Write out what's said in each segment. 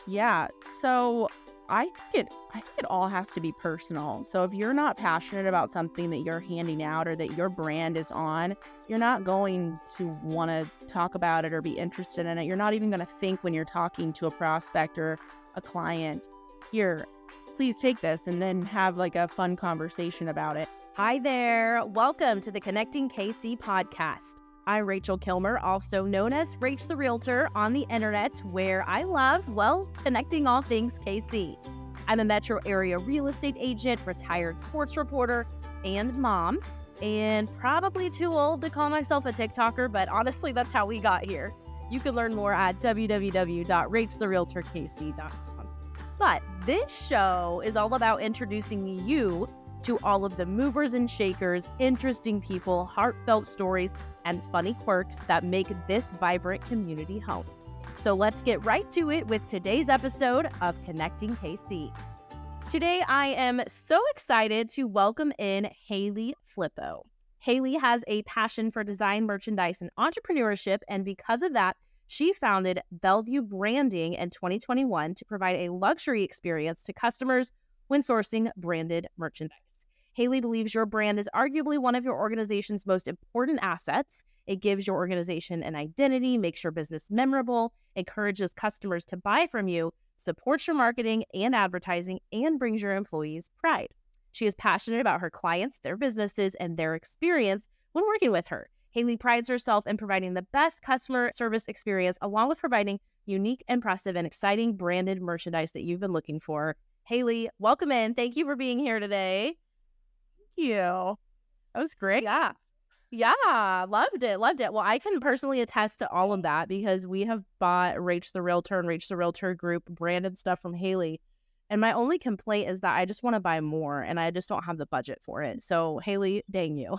Yeah. So I think it all has to be personal. So if you're not passionate about something that you're handing out or that your brand is on, you're not going to want to talk about it or be interested in it. You're not even going to think when you're talking to a prospect or a client, here, please take this, and then have like a fun conversation about it. Hi there. Welcome to the Connecting KC podcast. I'm Rachel.Kilmer, also known as Rach the Realtor on the internet, where I love, connecting all things KC. I'm a metro area real estate agent, retired sports reporter, and mom, and probably too old to call myself a TikToker, but honestly, that's how we got here. You can learn more at www.reachtherealtorkc.com. But this show is all about introducing you to all of the movers and shakers, interesting people, heartfelt stories, and funny quirks that make this vibrant community home. So let's get right to it with today's episode of Connecting KC. Today, I am so excited to welcome in Haley Flippo. Haley has a passion for design, merchandise, and entrepreneurship, and because of that, she founded Belleview Branding in 2021 to provide a luxury experience to customers when sourcing branded merchandise. Haley believes your brand is arguably one of your organization's most important assets. It gives your organization an identity, makes your business memorable, encourages customers to buy from you, supports your marketing and advertising, and brings your employees pride. She is passionate about her clients, their businesses, and their experience when working with her. Haley prides herself in providing the best customer service experience, along with providing unique, impressive, and exciting branded merchandise that you've been looking for. Haley, welcome in. Thank you for being here today. Thank you. That was great. Yeah, loved it. Well, I can personally attest to all of that because we have bought Rach the Realtor and Rach the Realtor Group branded stuff from Haley. And my only complaint is that I just want to buy more and I just don't have the budget for it. So Haley, dang you.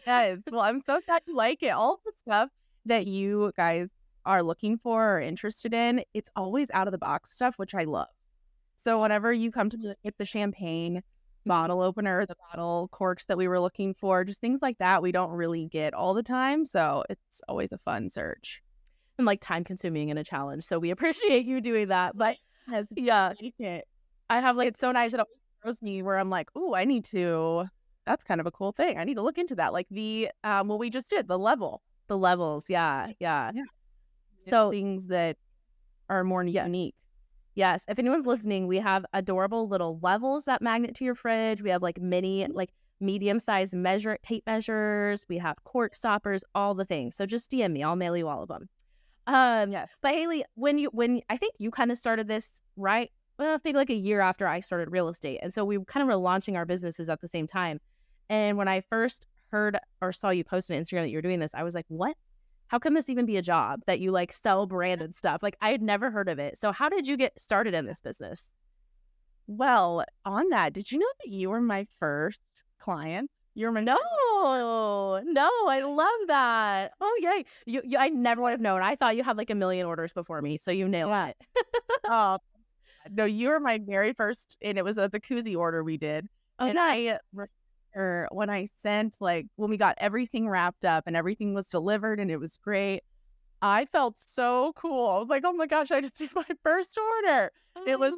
Yes. Well, I'm so glad you like it. All of the stuff that you guys are looking for or interested in, it's always out of the box stuff, which I love. So whenever you come to get the champagne bottle opener, the bottle corks that we were looking for, just things like that, we don't really get all the time. So it's always a fun search. And like time consuming and a challenge. So we appreciate you doing that. But yeah, I have like, it's so nice. It always throws me where I'm like, ooh, that's kind of a cool thing. I need to look into that. Like what we just did, the levels. Yeah. So things that are more unique. Yes. If anyone's listening, we have adorable little levels that magnet to your fridge. We have like mini, like medium-sized tape measures. We have cork stoppers, all the things. So just DM me. I'll mail you all of them. Yes. But Haley, when I think you kind of started this, right? Well, I think like a year after I started real estate. And so we kind of were launching our businesses at the same time. And when I first heard or saw you post on Instagram that you're doing this, I was like, what? How can this even be a job that you like sell branded stuff? Like I had never heard of it. So how did you get started in this business? Well, on that, did you know that you were my first client? No, I love that. Oh, yay. I never would have known. I thought you had like a million orders before me. So you nailed it. Oh, no, you were my very first, and it was the koozie order we did. Oh, and I remember when I sent, like, when we got everything wrapped up and everything was delivered and it was great, I felt so cool. I was like, oh my gosh, I just did my first order. It was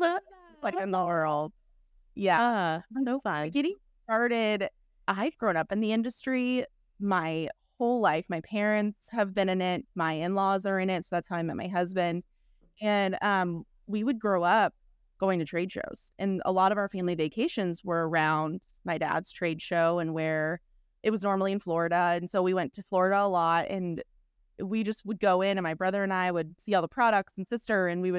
like in the world. Yeah. So fun. Getting started, I've grown up in the industry my whole life. My parents have been in it. My in-laws are in it. So that's how I met my husband. And we would grow up going to trade shows. And a lot of our family vacations were around my dad's trade show, and where it was normally in Florida. And so we went to Florida a lot, and we just would go in, and my brother and I would see all the products, and sister, and we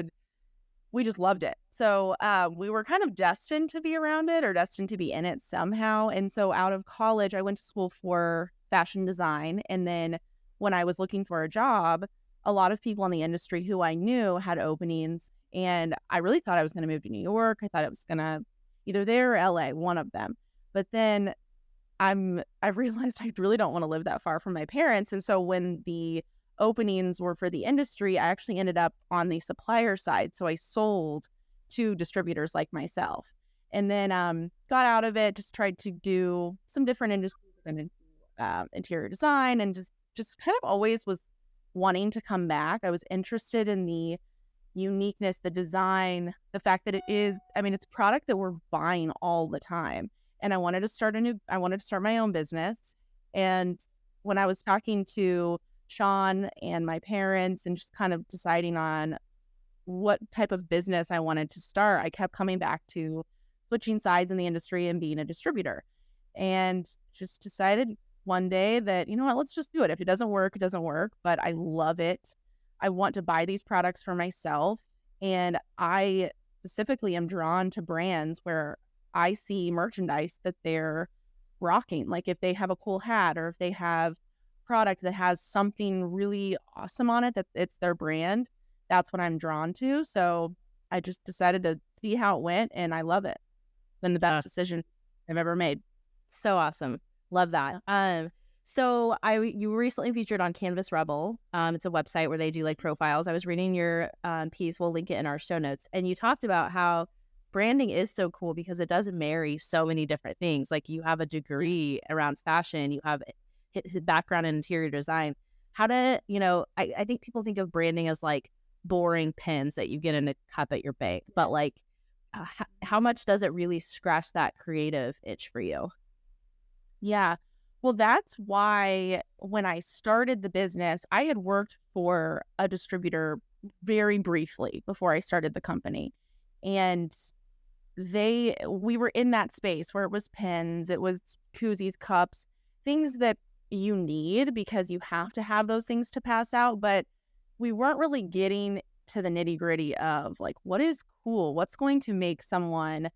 just loved it. So we were kind of destined to be around it, or destined to be in it somehow. And so out of college, I went to school for fashion design. And then when I was looking for a job, a lot of people in the industry who I knew had openings. And I really thought I was going to move to New York. I thought it was going to either there or LA, one of them. But then I've realized I really don't want to live that far from my parents. And so when the openings were for the industry, I actually ended up on the supplier side. So I sold to distributors like myself, and then got out of it, just tried to do some different industries and interior design, and just kind of always was wanting to come back. I was interested in the uniqueness, the design, the fact that it is, I mean, it's a product that we're buying all the time. And I wanted to start my own business. And when I was talking to Sean and my parents and just kind of deciding on what type of business I wanted to start, I kept coming back to switching sides in the industry and being a distributor. And just decided one day that, you know what, let's just do it. If it doesn't work, it doesn't work, but I love it. I want to buy these products for myself. And I specifically am drawn to brands where I see merchandise that they're rocking. Like if they have a cool hat or if they have product that has something really awesome on it, that it's their brand, that's what I'm drawn to. So I just decided to see how it went, and I love it. It's been the best decision I've ever made. So awesome. Love that. So you were recently featured on Canvas Rebel. It's a website where they do like profiles. I was reading your piece. We'll link it in our show notes. And you talked about how branding is so cool because it does marry so many different things. Like you have a degree around fashion, you have his background in interior design. How to, I think people think of branding as like boring pins that you get in a cup at your bank, but like how much does it really scratch that creative itch for you? Yeah. Well, that's why when I started the business, I had worked for a distributor very briefly before I started the company. And we were in that space where it was pens, it was koozies, cups, things that you need because you have to have those things to pass out. But we weren't really getting to the nitty gritty of like, what is cool? What's going to make someone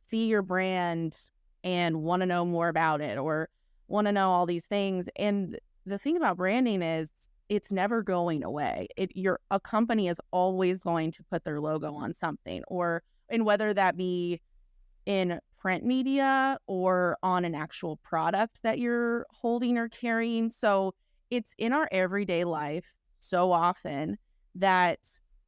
see your brand and want to know more about it or want to know all these things. And the thing about branding is it's never going away. A company is always going to put their logo on something, and whether that be in print media or on an actual product that you're holding or carrying. So it's in our everyday life so often that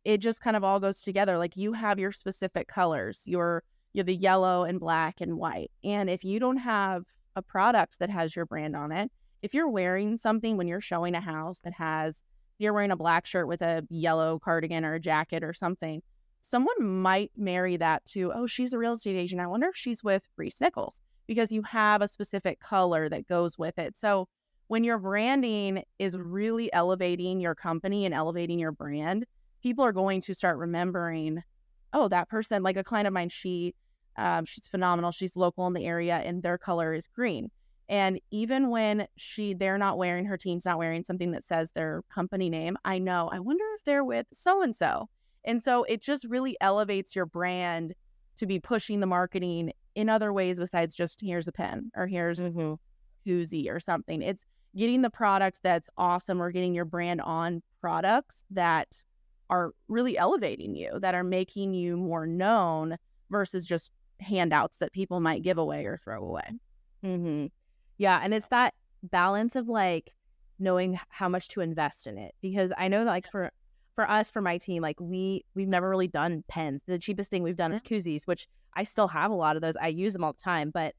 it just kind of all goes together. Like you have your specific colors, you're the yellow and black and white. And if you don't have a product that has your brand on it, if you're wearing something when you're showing a house you're wearing a black shirt with a yellow cardigan or a jacket or something, someone might marry that to, oh, she's a real estate agent. I wonder if she's with ReeceNichols, because you have a specific color that goes with it. So when your branding is really elevating your company and elevating your brand, people are going to start remembering, oh, that person, like a client of mine, she's phenomenal. She's local in the area and their color is green. And even when her team's not wearing something that says their company name, I wonder if they're with so-and-so. And so it just really elevates your brand to be pushing the marketing in other ways besides just here's a pen or here's a koozie or something. It's getting the product that's awesome or getting your brand on products that are really elevating you, that are making you more known versus just handouts that people might give away or throw away. Yeah. And it's that balance of like knowing how much to invest in it, because I know that like for us, for my team, like we've never really done pens. The cheapest thing we've done is koozies, which I still have a lot of those. I use them all the time. But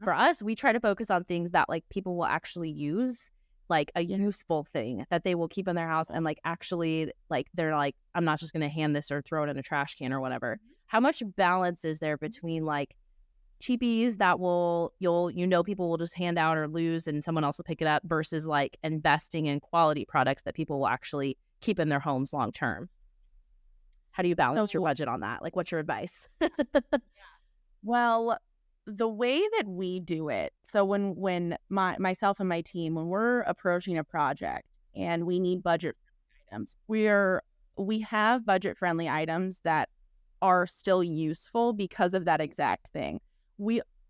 for us, we try to focus on things that like people will actually use, like a useful thing that they will keep in their house and like actually like they're like, I'm not just going to hand this or throw it in a trash can or whatever. How much balance is there between like cheapies that people will just hand out or lose and someone else will pick it up versus like investing in quality products that people will actually keep in their homes long term? How do you balance your budget on that? Like, what's your advice? Well, the way that we do it, so when myself and my team, when we're approaching a project and we need budget items, we have budget friendly items that are still useful because of that exact thing.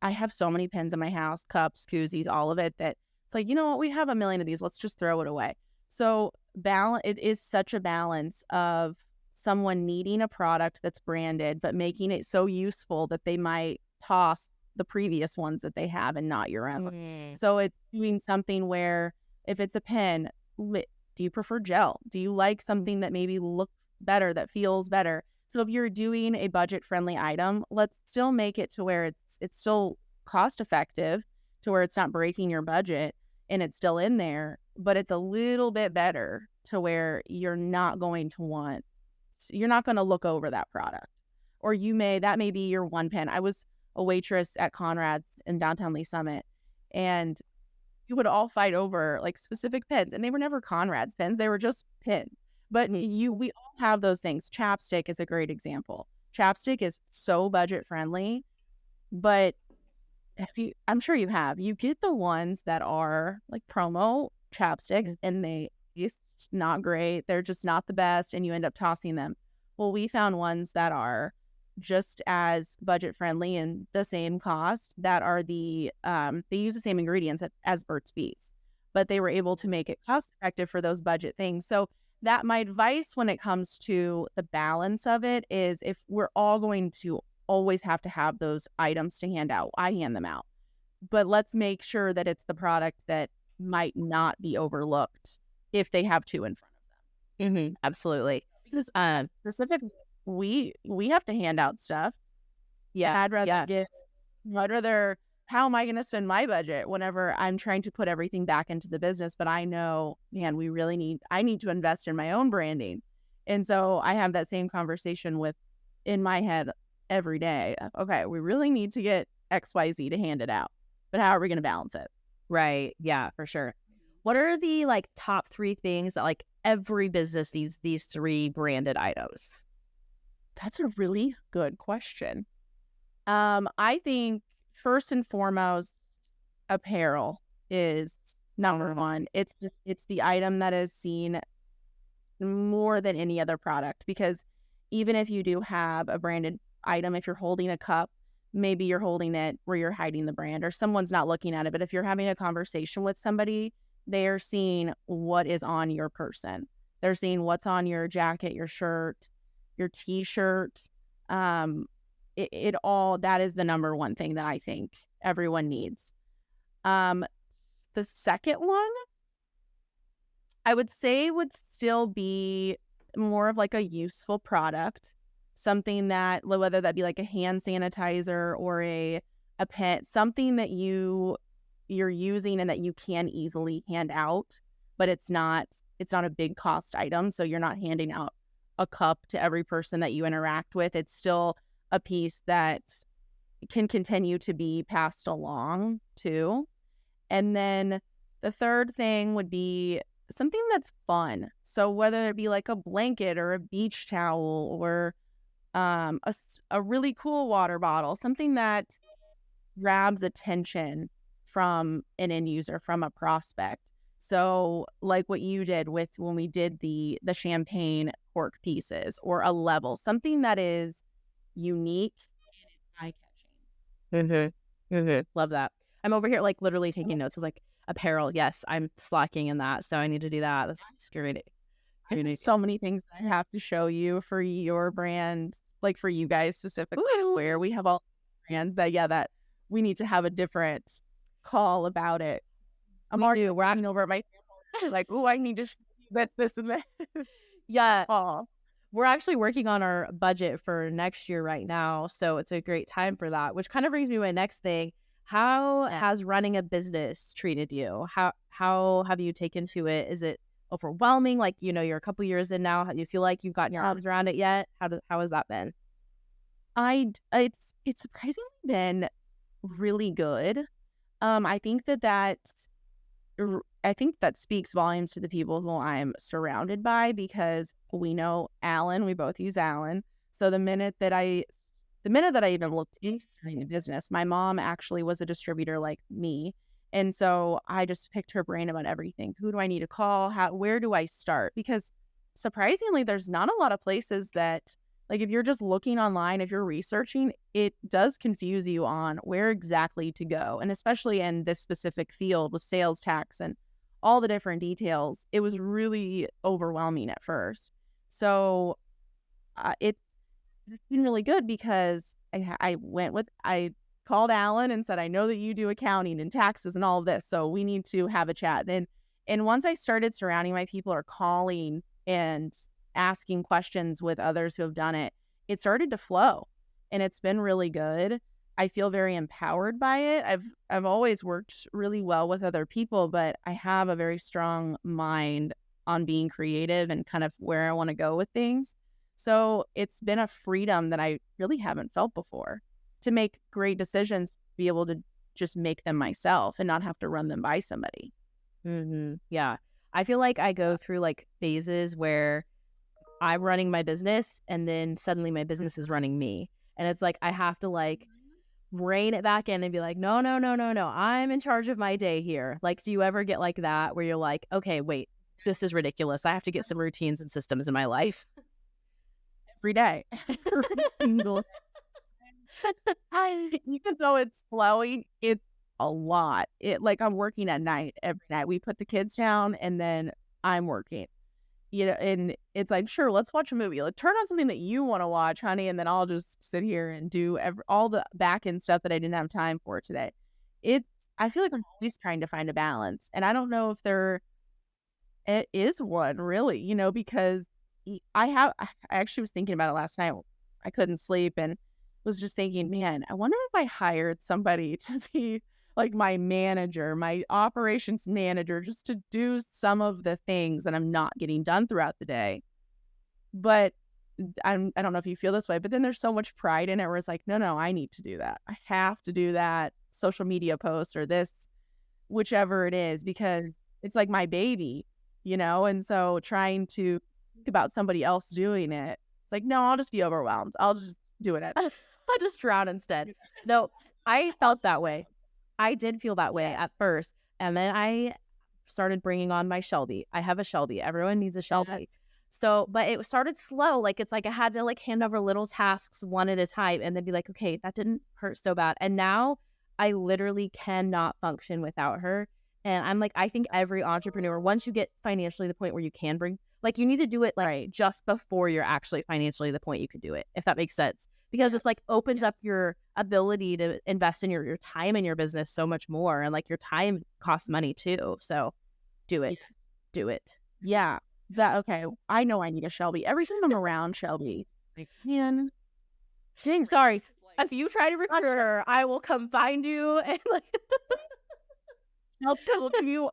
I have so many pens in my house, cups, koozies, all of it, that it's like, you know what, we have a million of these, let's just throw it away. So it is such a balance of someone needing a product that's branded, but making it so useful that they might toss the previous ones that they have and not your own. So it's doing something where if it's a pen, do you prefer gel? Do you like something that maybe looks better, that feels better? So if you're doing a budget-friendly item, let's still make it to where it's still cost-effective, to where it's not breaking your budget and it's still in there, but it's a little bit better to where you're not going to want you're not going to look over that product. Or that may be your one pen. I was a waitress at Conrad's in downtown Lee Summit, and you would all fight over like specific pens, and they were never Conrad's pens. They were just pens. But we all have those things. Chapstick is a great example. Chapstick is so budget friendly, but I'm sure you get the ones that are like promo chapsticks and they taste not great. They're just not the best, and you end up tossing them. Well, we found ones that are just as budget friendly and the same cost that are they use the same ingredients as Burt's Bees, but they were able to make it cost effective for those budget things. So that my advice when it comes to the balance of it is, if we're all going to always have to have those items to hand out, I hand them out, but let's make sure that it's the product that might not be overlooked if they have two in front of them. Absolutely. Because specifically, we have to hand out stuff. Yeah. I'd rather, how am I going to spend my budget whenever I'm trying to put everything back into the business? But I know, man, I need to invest in my own branding. And so I have that same conversation in my head every day. Okay, we really need to get XYZ to hand it out, but how are we going to balance it? Right. Yeah, for sure. What are the like top 3 things that like every business needs these 3 branded items? That's a really good question. I think first and foremost, apparel is number one. It's the item that is seen more than any other product, because even if you do have a branded item, if you're holding a cup, maybe you're holding it where you're hiding the brand or someone's not looking at it. But if you're having a conversation with somebody, they are seeing what is on your person. They're seeing what's on your jacket, your shirt, your t-shirt. It all, that is the number one thing that I think everyone needs. The second one, I would say, would still be more of like a useful product, something that, whether that be like a hand sanitizer or a pen, something that you're using and that you can easily hand out, but it's not a big cost item. So you're not handing out a cup to every person that you interact with. It's still a piece that can continue to be passed along too. And then the third thing would be something that's fun. So whether it be like a blanket or a beach towel or a really cool water bottle, something that grabs attention from an end user, from a prospect. So like what you did with when we did the champagne cork pieces, or a level, something that is unique and eye-catching. Love that. I'm over here like literally taking notes. It's like apparel. Yes, I'm slacking in that, so I need to do that. That's great. So many things I have to show you for your brand, like for you guys specifically, where we have all brands that we need to have a different call about it. I'm already wrapping over at my like, oh, I need to this and that. Yeah. Oh, we're actually working on our budget for next year right now, so it's a great time for that, which kind of brings me to my next thing. How has running a business treated you? How have you taken to it? Is it overwhelming? Like, you're a couple years in now. Do you feel like you've gotten your arms around it yet? How has that been? It's surprisingly been really good. I think that speaks volumes to the people who I'm surrounded by, because we know Alan. We both use Alan. So the minute that I even looked into starting a business, my mom actually was a distributor like me. And so I just picked her brain about everything. Who do I need to call? Where do I start? Because surprisingly, there's not a lot of places that, like, if you're just looking online, if you're researching, it does confuse you on where exactly to go. And especially in this specific field with sales tax and all the different details, it was really overwhelming at first. So it's been really good, because I called Alan and said, I know that you do accounting and taxes and all of this, so we need to have a chat. And once I started surrounding my people or calling and asking questions with others who have done it, it started to flow, and it's been really good. I feel very empowered by it. I've always worked really well with other people, but I have a very strong mind on being creative and kind of where I want to go with things. So it's been a freedom that I really haven't felt before, to make great decisions, be able to just make them myself and not have to run them by somebody. Yeah. I feel like I go through like phases where I'm running my business and then suddenly my business is running me. And it's like I have to like rein it back in and be like, no, no, no, no, no. I'm in charge of my day here. Like, do you ever get like that where you're like, okay, wait, this is ridiculous. I have to get some routines and systems in my life. Every day. Every single even though it's flowing, it's a lot. Like I'm working at night every night. We put the kids down and then I'm working. And it's like, sure, let's watch a movie. Like, turn on something that you want to watch, honey, and then I'll just sit here and do all the back end stuff that I didn't have time for today. I feel like I'm always trying to find a balance, and I don't know if there is one really, because I actually was thinking about it last night. I couldn't sleep and was just thinking, man, I wonder if I hired somebody to be like my manager, my operations manager, just to do some of the things that I'm not getting done throughout the day. But I don't know if you feel this way, but then there's so much pride in it where it's like, no, I need to do that. I have to do that social media post or this, whichever it is, because it's like my baby, and so trying to think about somebody else doing it, it's like, no, I'll just be overwhelmed. I'll just do it. I'll just drown instead. No, I felt that way. I did feel that way at first. And then I started bringing on my Shelby. I have a Shelby. Everyone needs a Shelby. Yes. So, but it started slow. Like, it's like I had to like hand over little tasks one at a time and then be like, okay, that didn't hurt so bad. And now I literally cannot function without her. And I'm like, I think every entrepreneur, once you get financially to the point where you can bring, like, you need to do it like just before you're actually financially the point you could do it, if that makes sense. Because it's like opens up your ability to invest in your time in your business so much more. And like your time costs money too. So do it. Do it. Yeah. Okay. I know I need a Shelby. Every time I'm around Shelby, like, man, dang, sorry. If you try to recruit her, I will come find you and like I'll give you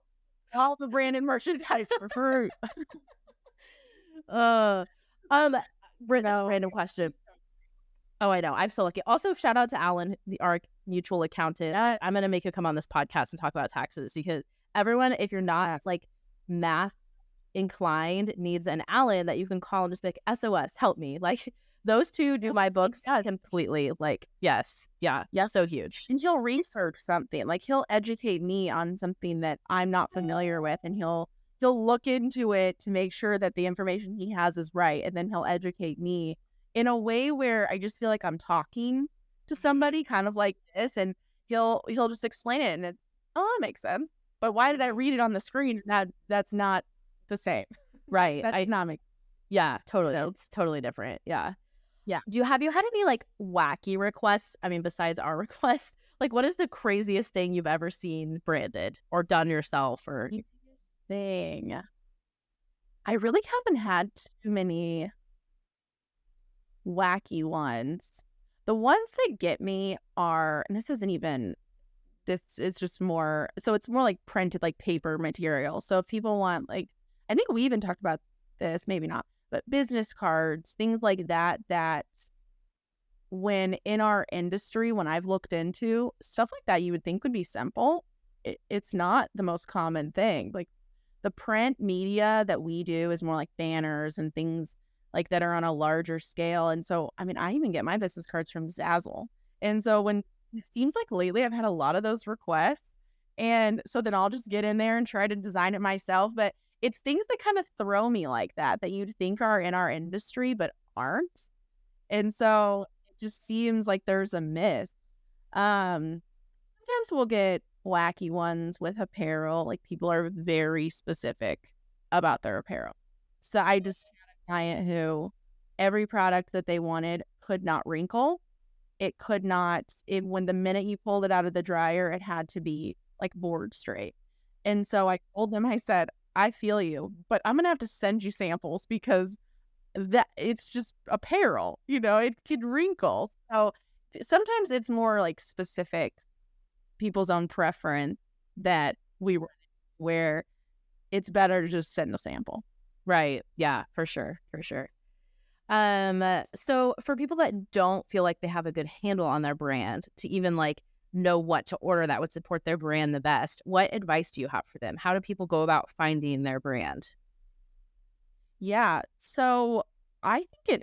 all the branded merchandise for free. Random question. Oh, I know. I'm so lucky. Also, shout out to Alan, our mutual accountant. I'm going to make you come on this podcast and talk about taxes because everyone, if you're not like math inclined, needs an Alan that you can call and just be like, SOS, help me. Like those two do my books completely. Like, yes. Yeah. So huge. And he'll research something. Like he'll educate me on something that I'm not familiar with, and he'll look into it to make sure that the information he has is right. And then he'll educate me in a way where I just feel like I'm talking to somebody kind of like this, and he'll just explain it and it's, oh, that makes sense. But why did I read it on the screen? That's not the same. Right. That's not make sense. Yeah, totally. It's totally different. Yeah. Yeah. Have you had any like wacky requests? I mean, besides our request, like what is the craziest thing you've ever seen branded or done yourself or thing? I really haven't had too many wacky ones. The ones that get me are, and it's just more, so it's more like printed, like paper material. So if people want, like, I think we even talked about this, maybe not, but business cards, things like that when in our industry, when I've looked into stuff like that, you would think would be simple. It's not the most common thing. Like the print media that we do is more like banners and things like that are on a larger scale. And so, I mean, I even get my business cards from Zazzle. And so when it seems like lately I've had a lot of those requests. And so then I'll just get in there and try to design it myself. But it's things that kind of throw me like that you'd think are in our industry, but aren't. And so it just seems like there's a miss. Sometimes we'll get wacky ones with apparel. Like people are very specific about their apparel. So I just had a client who every product that they wanted could not wrinkle. It could not, when the minute you pulled it out of the dryer, it had to be like board straight. And so I told them, I said, I feel you, but I'm going to have to send you samples because that it's just apparel, it could wrinkle. So sometimes it's more like specific, people's own preference that where it's better to just send a sample. Right. Yeah, for sure. So for people that don't feel like they have a good handle on their brand to even like know what to order that would support their brand the best, what advice do you have for them? How do people go about finding their brand? Yeah. So I think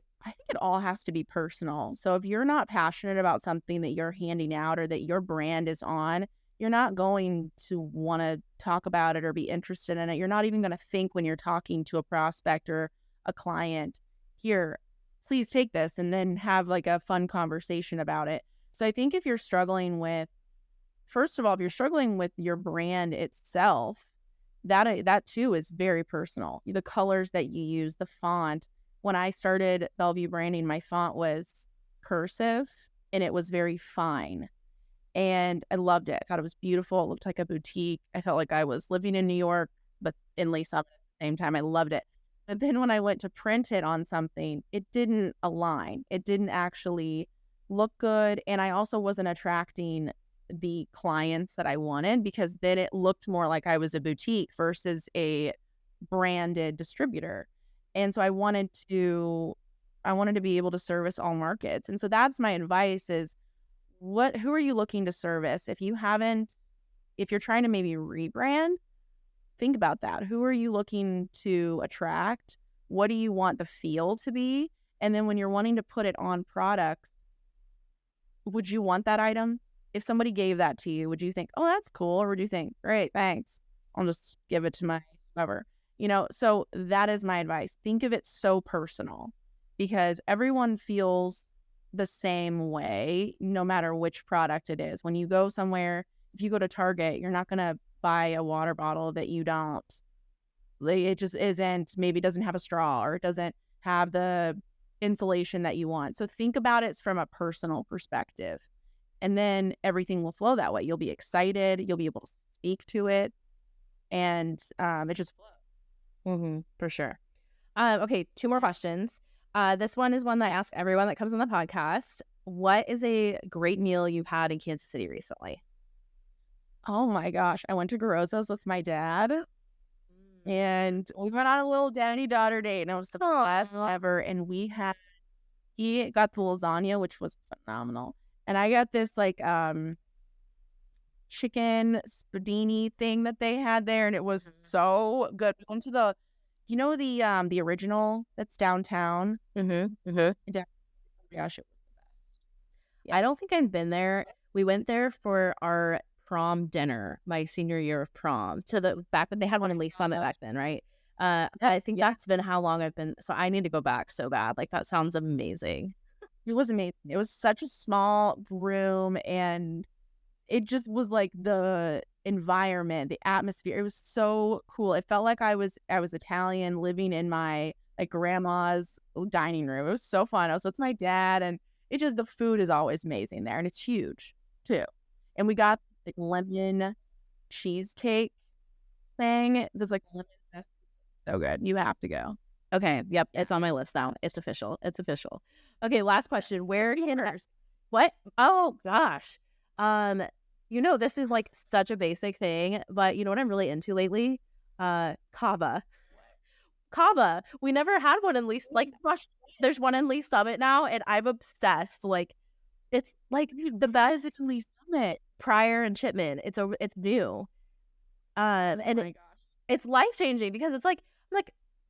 it all has to be personal. So if you're not passionate about something that you're handing out or that your brand is on, you're not going to want to talk about it or be interested in it. You're not even going to think when you're talking to a prospect or a client, here, please take this, and then have like a fun conversation about it. So I think if you're struggling with, first of all, if you're struggling with your brand itself, that too is very personal. The colors that you use, the font. When I started Belleview Branding, my font was cursive and it was very fine. And I loved it. I thought it was beautiful. It looked like a boutique. I felt like I was living in New York, but in Lee Summit at the same time. I loved it. But then when I went to print it on something, it didn't align. It didn't actually look good. And I also wasn't attracting the clients that I wanted, because then it looked more like I was a boutique versus a branded distributor. And so I wanted to be able to service all markets. And so that's my advice is, who are you looking to service? If you're trying to maybe rebrand, think about that. Who are you looking to attract? What do you want the feel to be? And then when you're wanting to put it on products, would you want that item? If somebody gave that to you, would you think, oh, that's cool? Or would you think, great, thanks, I'll just give it to my whoever? So that is my advice. Think of it so personal, because everyone feels the same way, no matter which product it is. When you go somewhere, if you go to Target, you're not going to buy a water bottle that you don't, like, it just isn't, maybe doesn't have a straw, or it doesn't have the insulation that you want. So think about it from a personal perspective, and then everything will flow that way. You'll be excited. You'll be able to speak to it, and it just flows. For sure. Okay, two more questions. This one is one that I ask everyone that comes on the podcast. What is a great meal you've had in Kansas City recently? Oh my gosh. I went to Garozzo's with my dad, and we went on a little daddy-daughter date, and it was the best ever. And he got the lasagna, which was phenomenal. And I got this like chicken spadini thing that they had there, and it was so good. We went to the original that's downtown. Mm-hmm. Oh my gosh, it was the best. Yeah. I don't think I've been there. We went there for our prom dinner, my senior year of prom, back when they had one in Lee Summit back then, right? I think that's been how long I've been. So I need to go back so bad. Like, that sounds amazing. It was amazing. It was such a small room, and it just was like the environment, the atmosphere. It was so cool. It felt like I was Italian, living in my like grandma's dining room. It was so fun. I was with my dad, and the food is always amazing there, and it's huge too. And we got this like lemon cheesecake thing. There's like lemon zest. So good. You have to go. Okay. Yep. It's on my list now. It's official. Okay. Last question. What? Oh gosh. This is like such a basic thing, but you know what I'm really into lately? Kava. Kava. We never had one in Lee's. Like, gosh, there's one in Lee Summit now, and I'm obsessed. Like, it's like the best. It's Lee Summit, Pryor and Chipman. It's new. And it's life changing, because it's like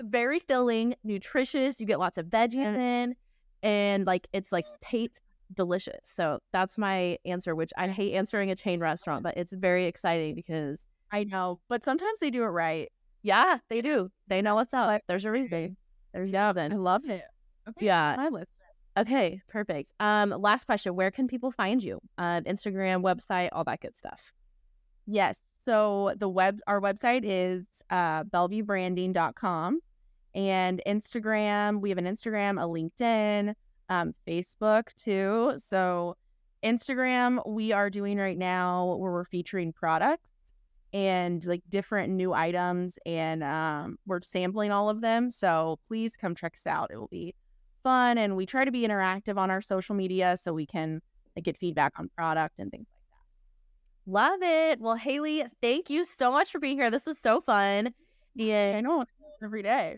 very filling, nutritious. You get lots of veggies in, and like it's like tastes delicious. So that's my answer, which I hate answering a chain restaurant, but it's very exciting because I know, but sometimes they do it right. Yeah, they do. They know what's up. There's a reason. There's a reason. I love it. Okay, yeah. My list. Okay, perfect. Last question. Where can people find you? Instagram, website, all that good stuff. Yes. So our website is bellevuebranding.com, and Instagram, we have an Instagram, a LinkedIn, Facebook too. So Instagram, we are doing right now where we're featuring products and like different new items, and we're sampling all of them. So please come check us out. It will be fun, and we try to be interactive on our social media so we can like get feedback on product and things like that. Love it. Well, Haley, thank you so much for being here. This was so fun. I know, every day.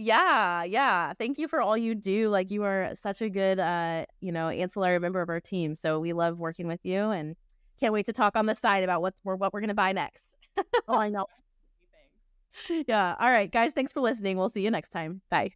Yeah, yeah. Thank you for all you do. Like, you are such a good, ancillary member of our team. So we love working with you, and can't wait to talk on the side about what we're gonna buy next. Oh, I know. Thanks. Yeah. All right, guys. Thanks for listening. We'll see you next time. Bye.